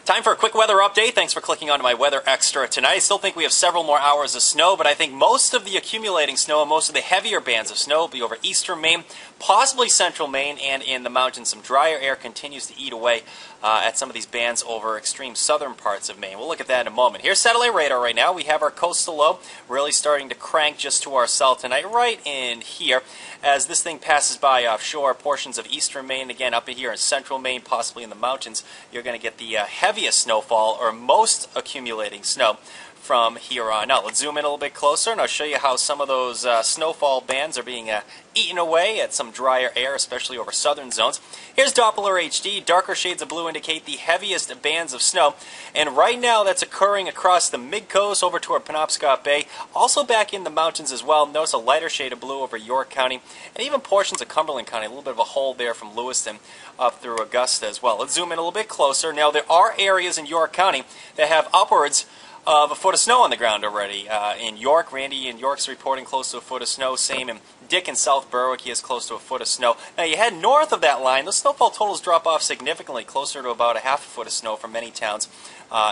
Time for a quick weather update. Thanks for clicking onto my Weather Extra tonight. I still think we have several more hours of snow, but I think most of the accumulating snow and most of the heavier bands of snow will be over eastern Maine, possibly central Maine, and in the mountains. Some drier air continues to eat away at some of these bands over extreme southern parts of Maine. We'll look at that in a moment. Here's satellite radar right now. We have our coastal low really starting to crank just to our south tonight, right in here. As this thing passes by offshore, portions of eastern Maine, again up in here in central Maine, possibly in the mountains, you're going to get the heaviest snowfall or most accumulating snow from here on out. Let's zoom in a little bit closer and I'll show you how some of those snowfall bands are being eaten away at some drier air, especially over southern zones. Here's Doppler HD. Darker shades of blue indicate the heaviest bands of snow, and right now that's occurring across the mid-coast over toward Penobscot Bay, also back in the mountains as well. Notice a lighter shade of blue over York County, and even portions of Cumberland County, a little bit of a hole there from Lewiston up through Augusta as well. Let's zoom in a little bit closer. Now there are areas in York County that have upwards of a foot of snow on the ground already. In York, Randy in York's reporting close to a foot of snow. Same in Dick in South Berwick, he has close to a foot of snow. Now you head north of that line, the snowfall totals drop off significantly, closer to about a half a foot of snow for many towns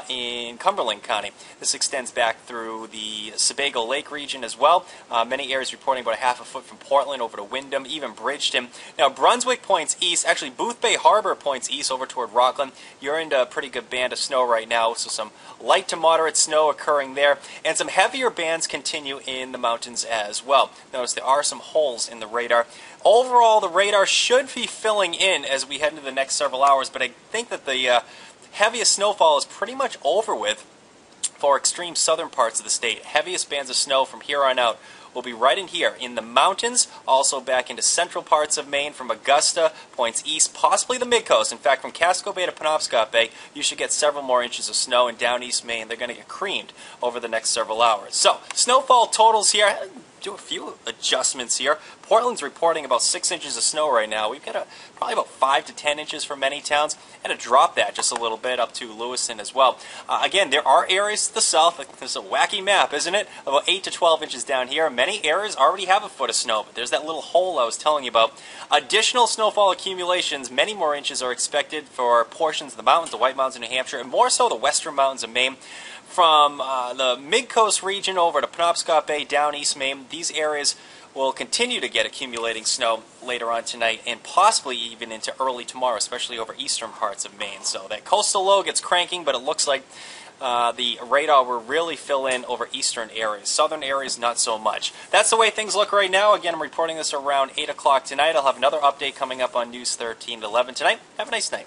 in Cumberland County. This extends back through the Sebago Lake region as well. Many areas reporting about a half a foot from Portland over to Windham, even Bridgeton. Now Brunswick points east, actually Booth Bay Harbor points east over toward Rockland. You're into a pretty good band of snow right now, so some light to moderate snow occurring there, and some heavier bands continue in the mountains as well. Notice there are some holes in the radar. Overall, the radar should be filling in as we head into the next several hours, but I think that the heaviest snowfall is pretty much over with for extreme southern parts of the state. Heaviest bands of snow from here on out will be right in here in the mountains, also back into central parts of Maine from Augusta, points east, possibly the mid-coast. In fact, from Casco Bay to Penobscot Bay, you should get several more inches of snow, and down east Maine, they're going to get creamed over the next several hours. So, snowfall totals here. Do a few adjustments here. Portland's reporting about 6 inches of snow right now. We've got probably about 5 to 10 inches for many towns. Had to drop that just a little bit up to Lewiston as well. Again, there are areas to the south. There's a wacky map, isn't it? About 8 to 12 inches down here. Many areas already have a foot of snow, but there's that little hole I was telling you about. Additional snowfall accumulations, many more inches are expected for portions of the mountains, the White Mountains of New Hampshire, and more so the western mountains of Maine. From the mid-coast region over to Penobscot Bay, down east Maine, these areas will continue to get accumulating snow later on tonight and possibly even into early tomorrow, especially over eastern parts of Maine. So that coastal low gets cranking, but it looks like the radar will really fill in over eastern areas. Southern areas, not so much. That's the way things look right now. Again, I'm reporting this around 8 o'clock tonight. I'll have another update coming up on News 13 at 11 tonight. Have a nice night.